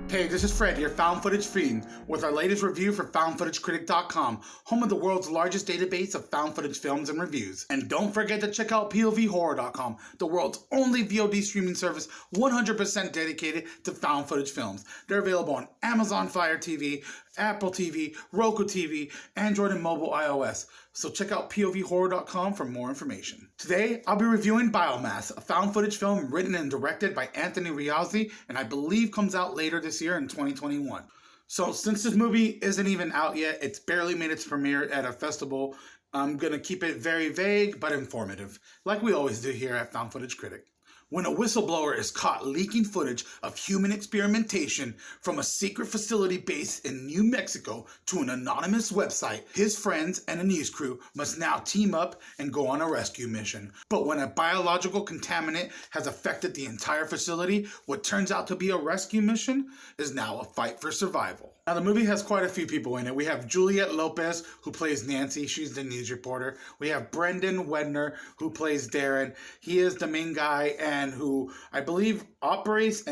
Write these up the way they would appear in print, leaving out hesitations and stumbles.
Hey, this is Fred, your found footage fiend, with our latest review for foundfootagecritic.com, home of the world's largest database of found footage films and reviews. And don't forget to check out povhorror.com, the world's only VOD streaming service 100% dedicated to found footage films. They're available on Amazon Fire TV, Apple TV, Roku TV, Android and mobile iOS. So check out povhorror.com for more information. Today, I'll be reviewing Biomass, a found footage film written and directed by Anthony Riazzi, and I believe comes out later this year in 2021. So since this movie isn't even out yet, it's barely made its premiere at a festival, I'm gonna keep it very vague but informative, like we always do here at Found Footage Critic. When a whistleblower is caught leaking footage of human experimentation from a secret facility based in New Mexico to an anonymous website, his friends and a news crew must now team up and go on a rescue mission. But when a biological contaminant has affected the entire facility, what turns out to be a rescue mission is now a fight for survival. Now, the movie has quite a few people in it. We have Juliette Lopez, who plays Nancy. She's the news reporter. We have Brendan Wedner, who plays Darren. He is the main guy and who I believe operates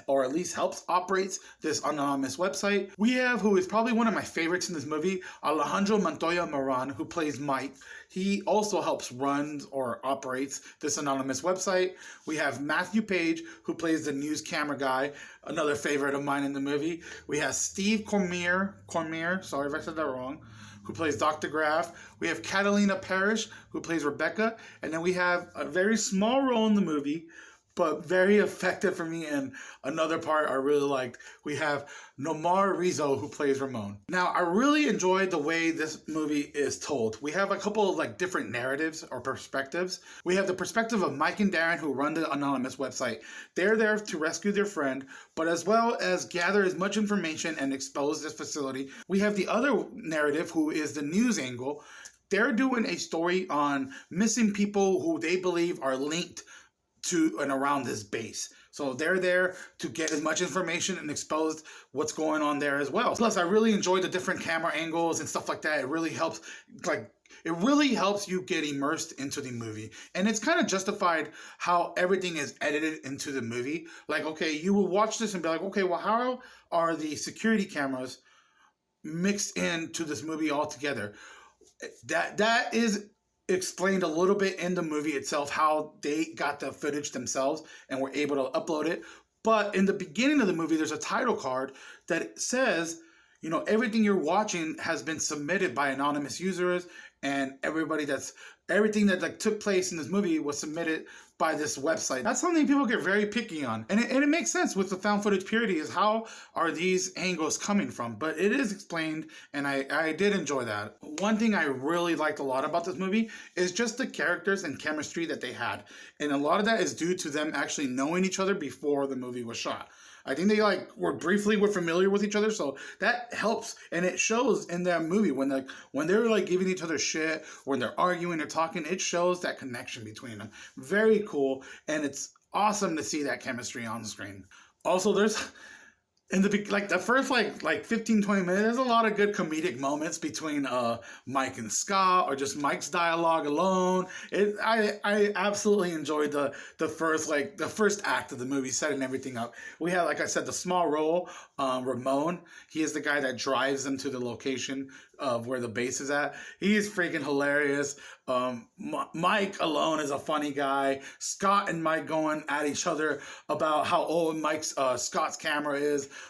or at least helps operates this anonymous website. We have, who is probably one of my favorites in this movie, Alejandro Montoya Moran, who plays Mike. He also helps run or operates this anonymous website. We have Matthew Page, who plays the news camera guy, another favorite of mine in the movie. We have Steve Cormier, sorry if I said that wrong, who plays Dr. Graff. We have Catalina Parrish, who plays Rebecca. And then we have a very small role in the movie, but very effective for me, and another part I really liked. We have Nomar Rizzo, who plays Ramon. Now, I really enjoyed the way this movie is told. We have a couple of different narratives or perspectives. We have the perspective of Mike and Darren, who run the anonymous website. They're there to rescue their friend, but as well as gather as much information and expose this facility. We have the other narrative, who is the news angle. They're doing a story on missing people who they believe are linked to and around this base. So they're there to get as much information and expose what's going on there as well. Plus, I really enjoyed the different camera angles and stuff like that. It really helps, you get immersed into the movie. And it's kind of justified how everything is edited into the movie. Okay, you will watch this and be like, okay, well, how are the security cameras mixed into this movie altogether? That is explained a little bit in the movie itself, how they got the footage themselves and were able to upload it. But in the beginning of the movie, there's a title card that says, everything you're watching has been submitted by anonymous users, and everything that took place in this movie was submitted by this website. That's something people get very picky on. And it makes sense with the found footage purity, is how are these angles coming from? But it is explained, and I did enjoy that. One thing I really liked a lot about this movie is just the characters and chemistry that they had. And a lot of that is due to them actually knowing each other before the movie was shot. I think they were familiar with each other, so that helps, and it shows in that movie when they're giving each other shit, when they're arguing or talking, it shows that connection between them. Very cool, and it's awesome to see that chemistry on the screen. Also, there's in the first 15-20 minutes, there's a lot of good comedic moments between Mike and Scott, or just Mike's dialogue alone. I absolutely enjoyed the first act of the movie, setting everything up. We had, like I said, the small role, Ramon. He is the guy that drives them to the location of where the base is at. He's freaking hilarious. Mike alone is a funny guy. Scott and Mike going at each other about how old Scott's camera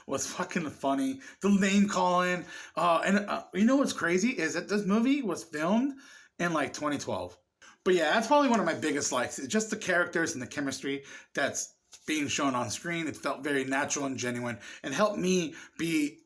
was fucking funny. The name calling. You know what's crazy is that this movie was filmed in 2012. But yeah, that's probably one of my biggest likes. It's just the characters and the chemistry that's being shown on screen. It felt very natural and genuine, and helped me be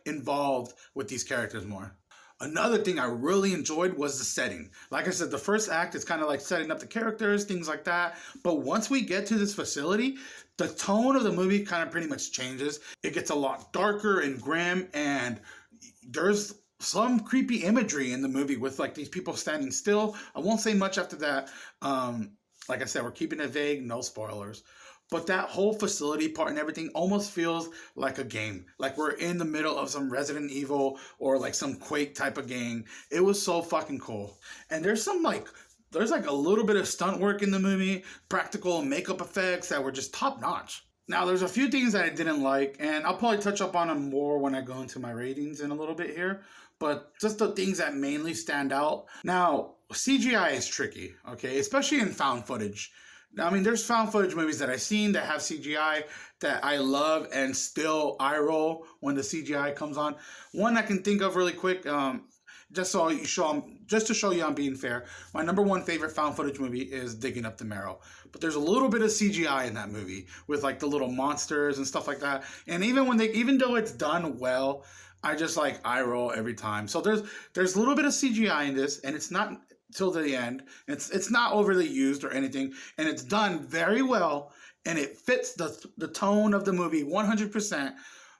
involved with these characters more. Another thing I really enjoyed was the setting. Like I said, the first act is kind of setting up the characters, things like that. But once we get to this facility, the tone of the movie kind of pretty much changes. It gets a lot darker and grim, and there's some creepy imagery in the movie with these people standing still. I won't say much after that. Like I said, we're keeping it vague, no spoilers. But that whole facility part and everything almost feels like a game. Like we're in the middle of some Resident Evil or some Quake type of game. It was so fucking cool. And there's a little bit of stunt work in the movie, practical makeup effects that were just top notch. Now, there's a few things that I didn't like, and I'll probably touch up on them more when I go into my ratings in a little bit here. But just the things that mainly stand out. Now, CGI is tricky, okay, especially in found footage. I mean, there's found footage movies that I've seen that have CGI that I love and still eye roll when the CGI comes on. One I can think of really quick, just to show you I'm being fair. My number one favorite found footage movie is Digging Up the Marrow, but there's a little bit of CGI in that movie with like the little monsters and stuff like that. And even though it's done well, I just like eye roll every time. So there's a little bit of CGI in this, and it's not till the end. It's not overly used or anything, and it's done very well, and it fits the tone of the movie 100%.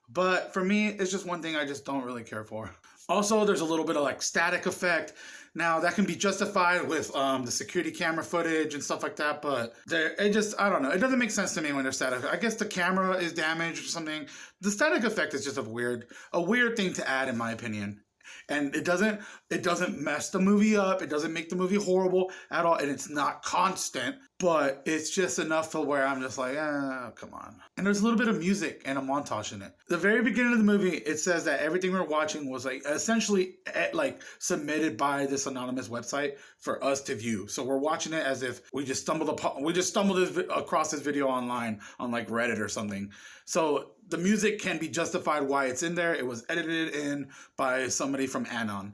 But for me, it's just one thing I just don't really care for. Also, there's a little bit of like static effect. Now that can be justified with the security camera footage and stuff like that, but I don't know. It doesn't make sense to me when there's static. I guess the camera is damaged or something. The static effect is just a weird thing to add, in my opinion. And it doesn't mess the movie up. It doesn't make the movie horrible at all. And it's not constant, but it's just enough to where I'm just like, come on. And there's a little bit of music and a montage in it. The very beginning of the movie, it says that everything we're watching was like essentially like submitted by this anonymous website for us to view. So we're watching it as if we just stumbled across this video online on like Reddit or something. So the music can be justified why it's in there. It was edited in by somebody from Anon.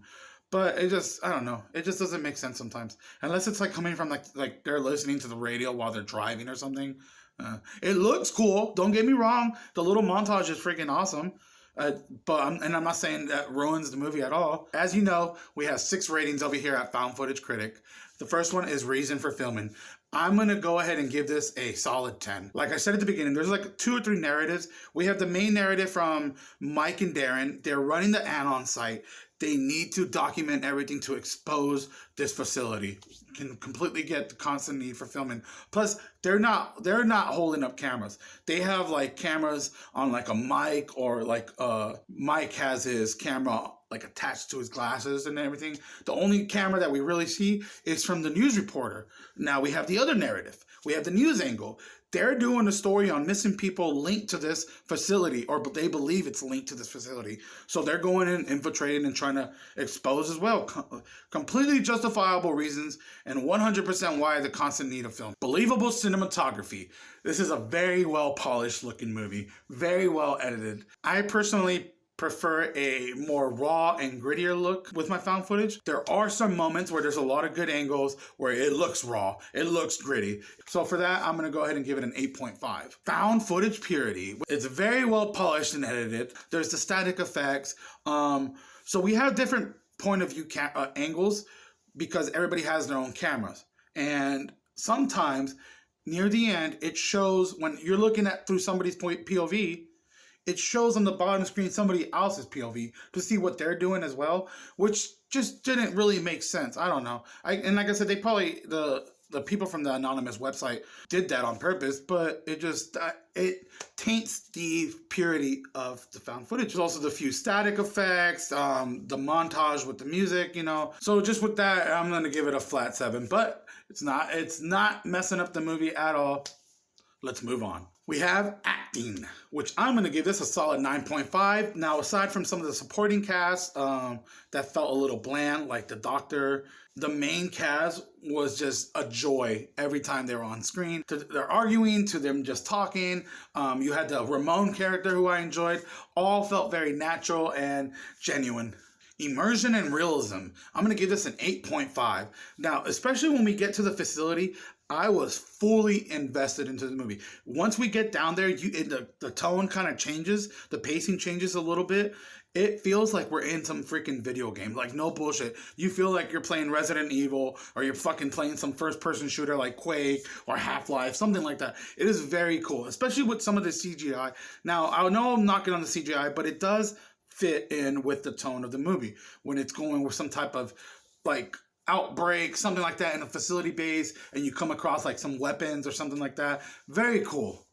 But I don't know. It just doesn't make sense sometimes. Unless it's like coming from like they're listening to the radio while they're driving or something. It looks cool. Don't get me wrong. The little montage is freaking awesome. I'm not saying that ruins the movie at all. As you know, we have 6 ratings over here at Found Footage Critic. The first one is reason for filming. I'm going to go ahead and give this a solid 10. Like I said at the beginning, there's like 2 or 3 narratives. We have the main narrative from Mike and Darren. They're running the Anon site. They need to document everything to expose this facility. Can completely get the constant need for filming. Plus, they're not holding up cameras. They have like cameras on like a mic, or like Mike has his camera like attached to his glasses and everything. The only camera that we really see is from the news reporter. Now we have the other narrative. We have the news angle. They're doing a story on missing people linked to this facility, or they believe it's linked to this facility. So they're going in, infiltrating, and trying to expose as well. Completely justifiable reasons, and 100% why the constant need of film. Believable cinematography. This is a very well polished looking movie. Very well edited. I personally prefer a more raw and grittier look with my found footage. There are some moments where there's a lot of good angles where it looks raw, it looks gritty. So for that, I'm going to go ahead and give it an 8.5. Found footage purity. It's very well polished and edited. There's the static effects. So we have different point of view angles because everybody has their own cameras. And sometimes near the end, it shows when you're looking at through somebody's POV, it shows on the bottom screen somebody else's POV to see what they're doing as well, which just didn't really make sense. I don't know. And like I said, they probably, the people from the anonymous website did that on purpose, but it taints the purity of the found footage. There's also the few static effects, the montage with the music, So just with that, I'm going to give it a flat 7, but it's not messing up the movie at all. Let's move on. We have acting, which I'm going to give this a solid 9.5. Now, aside from some of the supporting cast that felt a little bland, like the doctor, the main cast was just a joy every time they were on screen. They're arguing to them just talking. You had the Ramon character who I enjoyed. All felt very natural and genuine. Immersion and realism. I'm going to give this an 8.5. Now, especially when we get to the facility, I was fully invested into the movie. Once we get down there, the tone kind of changes. The pacing changes a little bit. It feels like we're in some freaking video game. Like, no bullshit. You feel like you're playing Resident Evil, or you're fucking playing some first-person shooter like Quake or Half-Life, something like that. It is very cool, especially with some of the CGI. Now, I know I'm knocking on the CGI, but it does fit in with the tone of the movie. When it's going with some type of, like, outbreak, something like that in a facility base, and you come across like some weapons or something like that. Very cool.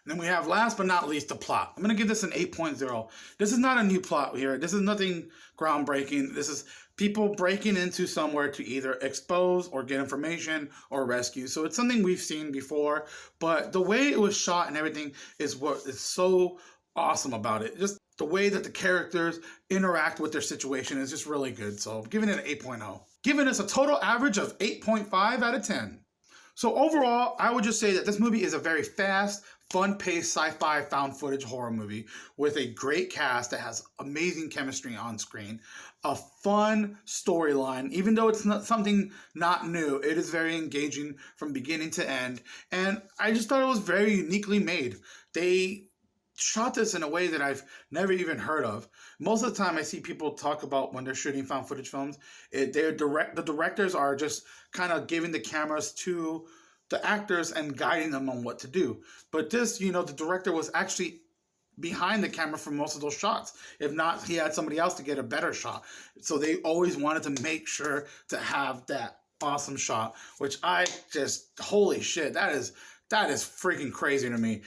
And then we have, last but not least, the plot. I'm going to give this an 8.0. This is not a new plot here. This is nothing groundbreaking. This is people breaking into somewhere to either expose or get information or rescue. So it's something we've seen before, but the way it was shot and everything is what is so awesome about it. Just the way that the characters interact with their situation is just really good. So I'm giving it an 8.0. Giving us a total average of 8.5 out of 10. So overall, I would just say that this movie is a very fast, fun-paced sci-fi found footage horror movie with a great cast that has amazing chemistry on screen, a fun storyline. Even though it's not something not new, it is very engaging from beginning to end, and I just thought it was very uniquely made. They shot this in a way that I've never even heard of. Most of the time I see people talk about when they're shooting found footage films, the directors are just kind of giving the cameras to the actors and guiding them on what to do. But this, the director was actually behind the camera for most of those shots. If not, he had somebody else to get a better shot. So they always wanted to make sure to have that awesome shot, which I just, holy shit, that is freaking crazy to me.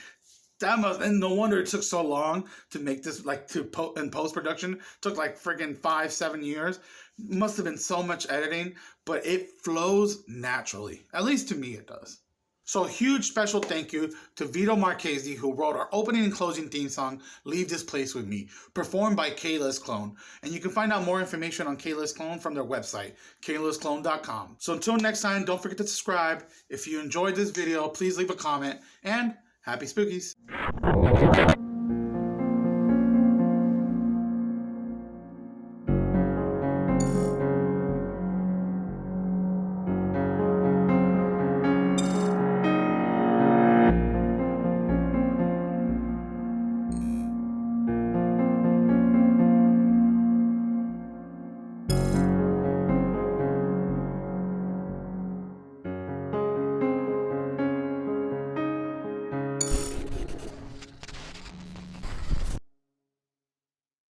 And no wonder it took so long to make this, in post-production. Took freaking 5-7 years. Must have been so much editing, but it flows naturally. At least to me it does. So a huge special thank you to Vito Marchese, who wrote our opening and closing theme song, Leave This Place With Me, performed by Kayla's Clone. And you can find out more information on Kayla's Clone from their website, kaylasclone.com. So until next time, don't forget to subscribe. If you enjoyed this video, please leave a comment, and happy spookies.